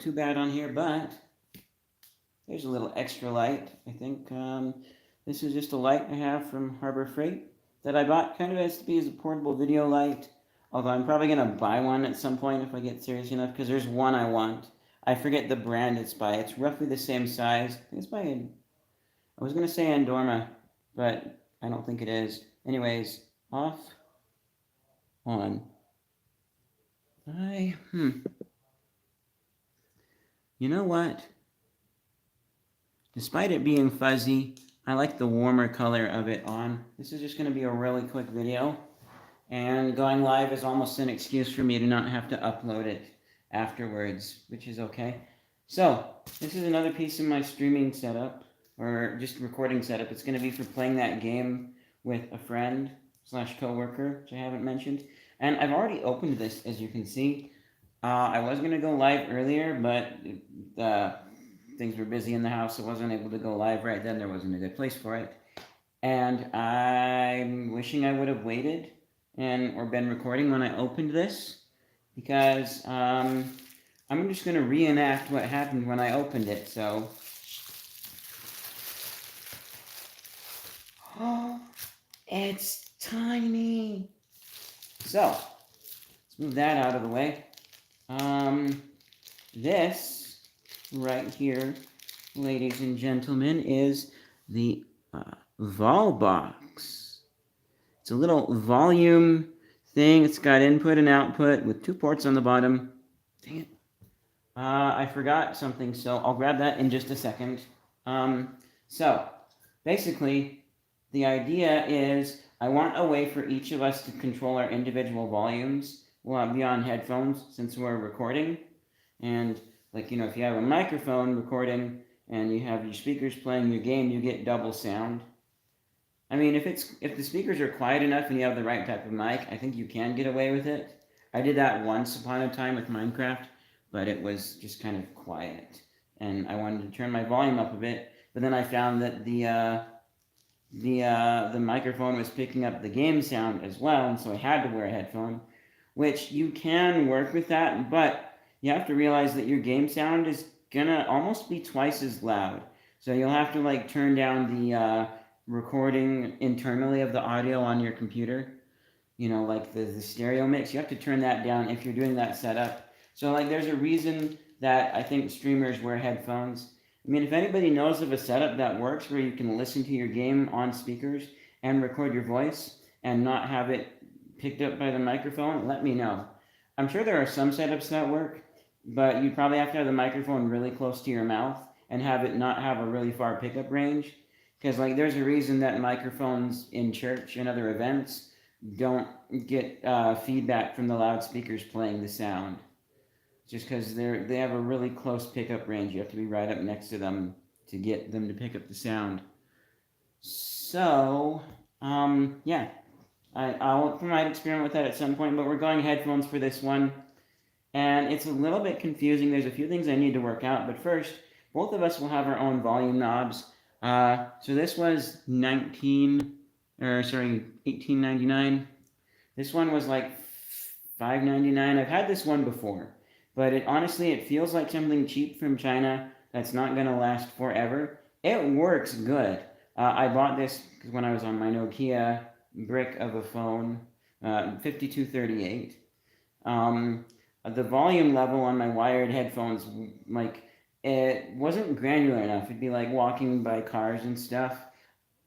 too bad on here, but there's a little extra light. I think this is just a light I have from Harbor Freight that I bought kind of as to be as a portable video light. Although I'm probably going to buy one at some point if I get serious enough, because there's one I want. I forget the brand it's by. It's roughly the same size. I think it's by, I was going to say Andorma, but I don't think it is. Anyways, off, on. You know what? Despite it being fuzzy, I like the warmer color of it on. This is just going to be a really quick video. And going live is almost an excuse for me to not have to upload it afterwards, which is okay. So, this is another piece of my streaming setup, or just recording setup. It's going to be for playing that game with a friend / coworker, which I haven't mentioned. And I've already opened this, as you can see. I was going to go live earlier, but things were busy in the house, so I wasn't able to go live right then. There wasn't a good place for it. And I'm wishing I would have waited or been recording when I opened this, because I'm just going to reenact what happened when I opened it. So, oh, it's tiny. So, let's move that out of the way. This right here, ladies and gentlemen, is the Volbox. It's a little volume thing. It's got input and output with 2 ports on the bottom. Dang it. I forgot something, so I'll grab that in just a second. So, basically, the idea is I want a way for each of us to control our individual volumes beyond headphones, since we're recording. And, like, you know, if you have a microphone recording and you have your speakers playing your game, you get double sound. I mean, if the speakers are quiet enough and you have the right type of mic, I think you can get away with it. I did that once upon a time with Minecraft, but it was just kind of quiet. And I wanted to turn my volume up a bit, but then I found that the microphone was picking up the game sound as well, and so I had to wear a headphone, which you can work with that, but you have to realize that your game sound is gonna almost be twice as loud. So you'll have to like turn down the recording internally of the audio on your computer, you know, like the stereo mix. You have to turn that down if you're doing that setup. So like there's a reason that I think streamers wear headphones. I mean, if anybody knows of a setup that works where you can listen to your game on speakers and record your voice and not have it picked up by the microphone, let me know. I'm sure there are some setups that work, but you probably have to have the microphone really close to your mouth and have it not have a really far pickup range. Because like there's a reason that microphones in church and other events don't get feedback from the loudspeakers playing the sound. Just because they have a really close pickup range. You have to be right up next to them to get them to pick up the sound. So, yeah. Might experiment with that at some point, but we're going headphones for this one. And it's a little bit confusing. There's a few things I need to work out, but first, both of us will have our own volume knobs. So this was $18.99. This one was like $5.99. I've had this one before, but honestly, it feels like something cheap from China that's not going to last forever. It works good. I bought this when I was on my Nokia brick of a phone, 5238. The volume level on my wired headphones, like, it wasn't granular enough. It'd be like walking by cars and stuff.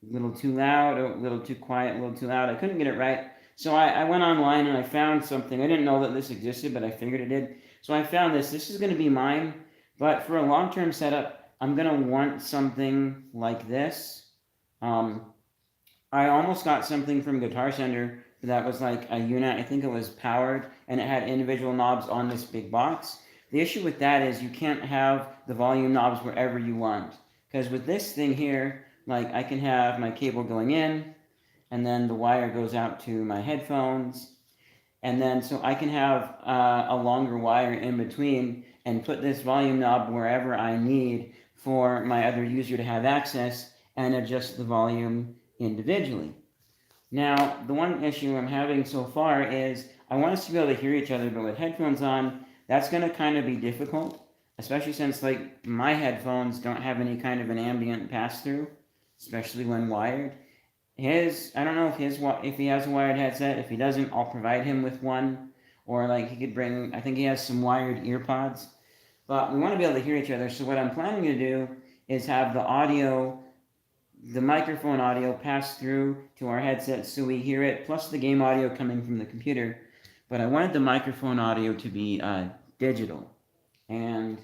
A little too loud, a little too quiet, a little too loud. I couldn't get it right. So I went online and I found something. I didn't know that this existed, but I figured it did. So I found this. This is going to be mine. But for a long-term setup, I'm going to want something like this. I almost got something from Guitar Center that was like a unit. I think it was powered, and it had individual knobs on this big box. The issue with that is you can't have the volume knobs wherever you want. Because with this thing here, like I can have my cable going in, and then the wire goes out to my headphones, and then so I can have a longer wire in between and put this volume knob wherever I need for my other user to have access and adjust the volume individually. Now, the one issue I'm having so far is I want us to be able to hear each other, but with headphones on, that's going to kind of be difficult. especially since like my headphones don't have any kind of an ambient pass-through, especially when wired. I don't know if he has a wired headset. If he doesn't, I'll provide him with one, or like he could bring. I think he has some wired earpods, but we want to be able to hear each other. So what I'm planning to do is have the microphone audio pass through to our headsets so we hear it, plus the game audio coming from the computer. But I wanted the microphone audio to be digital, and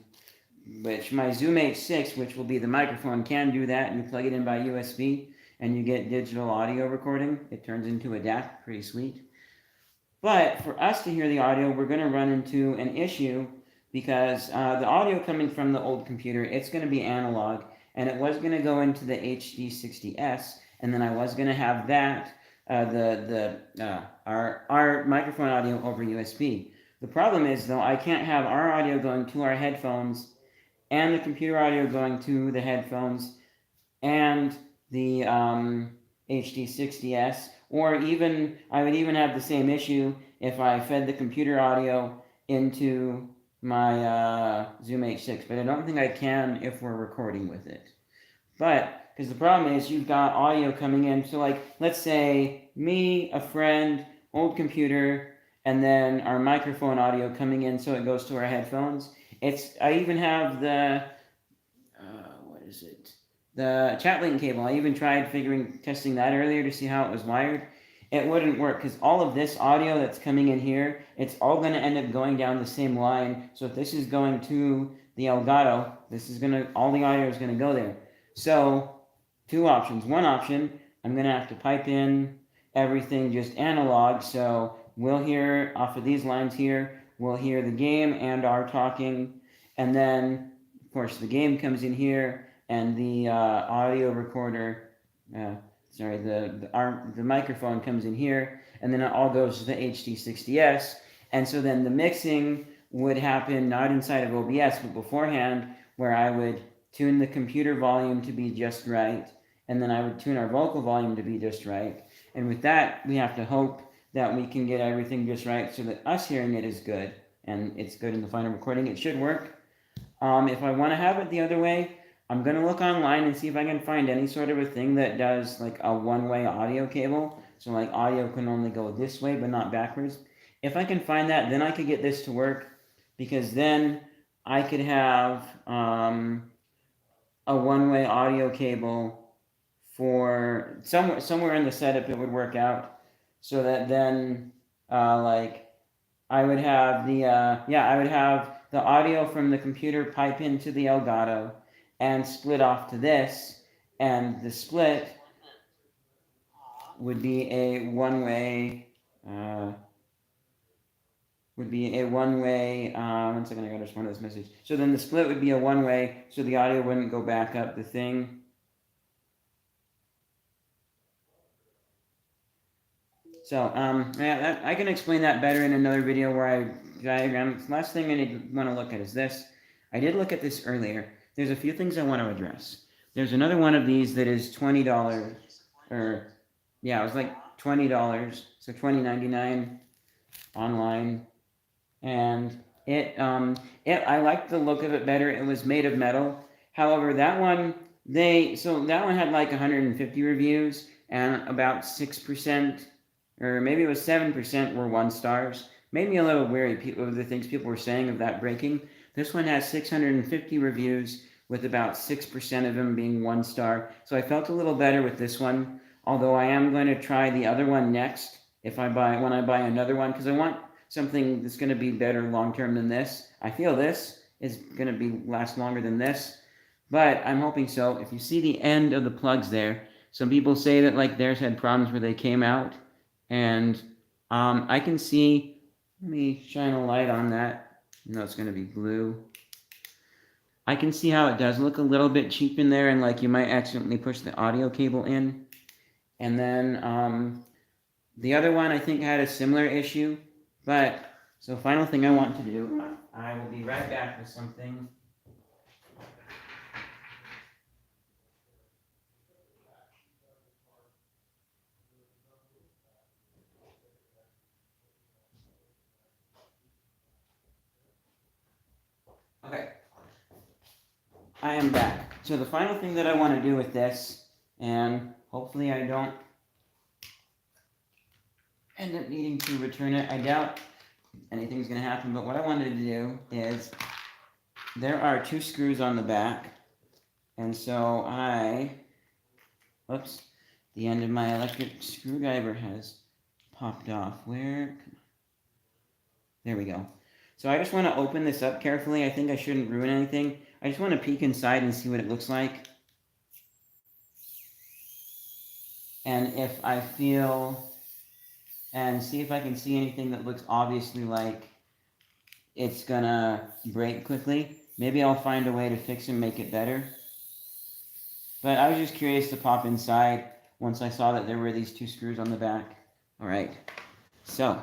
which my Zoom H6, which will be the microphone, can do that. You plug it in by USB and you get digital audio recording. It turns into a DAC, pretty sweet. But for us to hear the audio, we're going to run into an issue because the audio coming from the old computer, it's going to be analog, and it was going to go into the HD60S, and then I was going to have that, our microphone audio over USB. The problem is, though, I can't have our audio going to our headphones and the computer audio going to the headphones and the HD60S, or even I would even have the same issue if I fed the computer audio into my Zoom H6, but I don't think I can if we're recording with it. But because the problem is you've got audio coming in, so like let's say me, a friend, old computer, and then our microphone audio coming in, so it goes to our headphones. I even have the what is it? The chat link cable. I even tried testing that earlier to see how it was wired. It wouldn't work because all of this audio that's coming in here, it's all going to end up going down the same line. So if this is going to the Elgato, all the audio is going to go there. So two options. One option, I'm going to have to pipe in everything just analog. So we'll hear off of these lines here, we'll hear the game and our talking, and then of course the game comes in here and the audio recorder, the microphone comes in here, and then it all goes to the HD60S, and so then the mixing would happen not inside of OBS, but beforehand, where I would tune the computer volume to be just right, and then I would tune our vocal volume to be just right, and with that, we have to hope that we can get everything just right so that us hearing it is good, and it's good in the final recording. It should work. If I want to have it the other way, I'm going to look online and see if I can find any sort of a thing that does like a one-way audio cable. So like audio can only go this way but not backwards. If I can find that, then I could get this to work, because then I could have a one-way audio cable for somewhere in the setup. It would work out so that then like I would have the audio from the computer pipe into the Elgato and split off to this, and the split would be a one-way. One second, I gotta respond to this message. So then the split would be a one-way, so the audio wouldn't go back up the thing. So I can explain that better in another video where I diagram. Last thing I want to look at is this. I did look at this earlier. There's a few things I want to address. There's another one of these that is $20, or yeah, it was like $20, so $20.99 online, and I liked the look of it better. It was made of metal. However, that one had like 150 reviews, and about 6%, or maybe it was 7%, were 1 stars. Made me a little wary of the things people were saying of that breaking. This one has 650 reviews, with about 6% of them being 1 star. So I felt a little better with this one, although I am going to try the other one next when I buy another one, because I want something that's going to be better long-term than this. I feel this is going to last longer than this, but I'm hoping so. If you see the end of the plugs there, some people say that like theirs had problems where they came out, and I can see, let me shine a light on that. No, it's going to be blue. I can see how it does look a little bit cheap in there, and like you might accidentally push the audio cable in. And then the other one I think had a similar issue. But so final thing I want to do, I will be right back with something. Okay, I am back. So the final thing that I want to do with this, and hopefully I don't end up needing to return it. I doubt anything's going to happen, but what I wanted to do is, there are 2 screws on the back, and so whoops, the end of my electric screwdriver has popped off. Where? There we go. So I just want to open this up carefully. I think I shouldn't ruin anything. I just want to peek inside and see what it looks like. And if I feel, and see if I can see anything that looks obviously like it's gonna break quickly. Maybe I'll find a way to fix and make it better. But I was just curious to pop inside once I saw that there were these 2 screws on the back. All right, so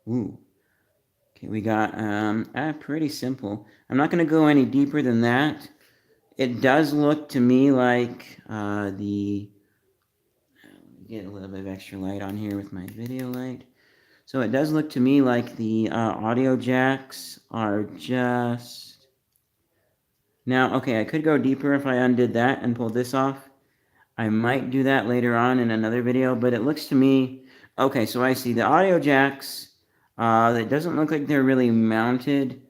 okay, we got pretty simple. I'm not going to go any deeper than that. It does look to me like get a little bit of extra light on here with my video light. So it does look to me like the audio jacks are just... Now, okay, I could go deeper if I undid that and pulled this off. I might do that later on in another video, but it looks to me... Okay, so I see the audio jacks. It doesn't look like they're really mounted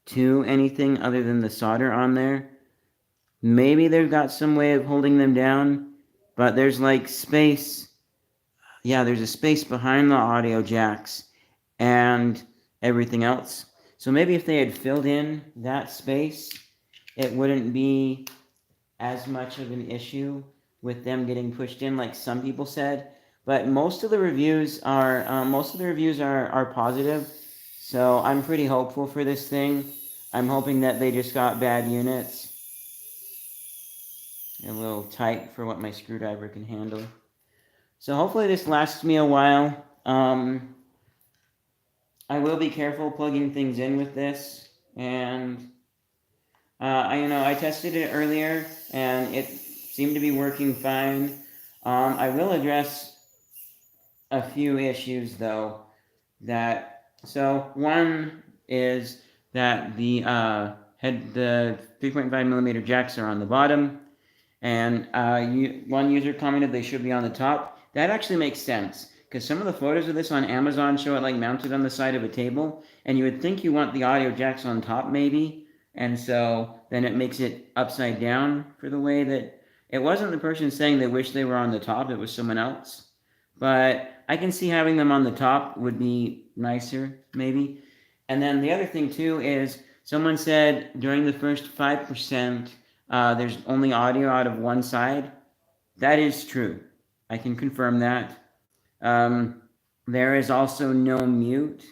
to anything other than the solder on there. Maybe they've got some way of holding them down, but there's like space. Yeah, there's a space behind the audio jacks and everything else. So maybe if they had filled in that space, it wouldn't be as much of an issue with them getting pushed in like some people said. But most of the reviews are positive, so I'm pretty hopeful for this thing. I'm hoping that they just got bad units. A little tight for what my screwdriver can handle. So hopefully this lasts me a while. I will be careful plugging things in with this, and I tested it earlier and it seemed to be working fine. I will address a few issues though. One is that the 3.5 millimeter jacks are on the bottom, and one user commented they should be on the top. That actually makes sense, because some of the photos of this on Amazon show it like mounted on the side of a table, and you would think you want the audio jacks on top maybe, and so then it makes it upside down for the way that... It wasn't the person saying they wish they were on the top, it was someone else. But I can see having them on the top would be nicer, maybe. And then the other thing too is, someone said during the first 5%, there's only audio out of one side. That is true. I can confirm that. There is also no mute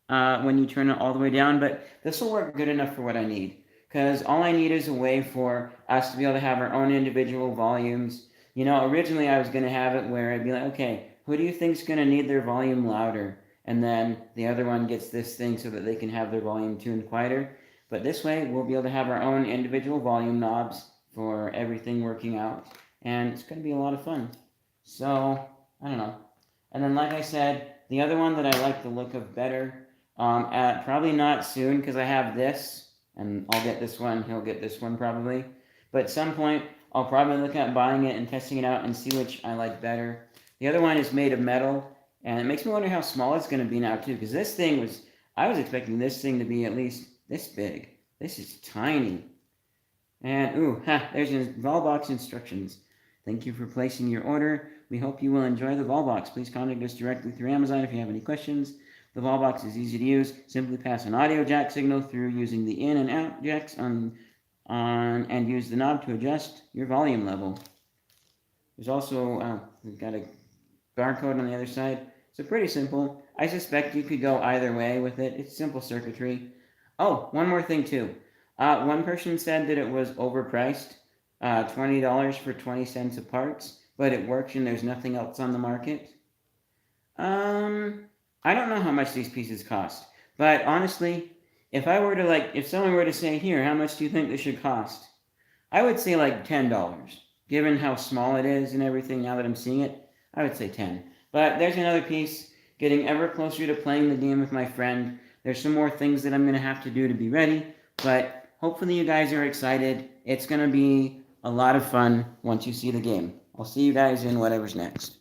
when you turn it all the way down, but this will work good enough for what I need. Because all I need is a way for us to be able to have our own individual volumes. Originally I was going to have it where I'd be like, okay, who do you think's going to need their volume louder? And then the other one gets this thing so that they can have their volume tuned quieter. But this way, we'll be able to have our own individual volume knobs for everything working out. And it's going to be a lot of fun. So, I don't know. And then, like I said, the other one that I like the look of better, probably not soon, because I have this, and I'll get this one, he'll get this one probably. But at some point, I'll probably look at buying it and testing it out and see which I like better. The other one is made of metal, and it makes me wonder how small it's going to be now, too, because this thing I was expecting this thing to be at least this big. This is tiny. And, there's your Volbox instructions. Thank you for placing your order. We hope you will enjoy the Volbox. Please contact us directly through Amazon if you have any questions. The Volbox is easy to use. Simply pass an audio jack signal through using the in and out jacks and use the knob to adjust your volume level. There's also, we've got a barcode on the other side. So pretty simple. I suspect you could go either way with it. It's simple circuitry. Oh, one more thing too. One person said that it was overpriced, $20 for 20 cents of parts, but it works and there's nothing else on the market. I don't know how much these pieces cost, but honestly, if someone were to say, here, how much do you think this should cost? I would say like $10. Given how small it is and everything now that I'm seeing it, I would say 10. But there's another piece, getting ever closer to playing the game with my friend. There's some more things that I'm going to have to do to be ready, but hopefully you guys are excited. It's going to be a lot of fun once you see the game. I'll see you guys in whatever's next.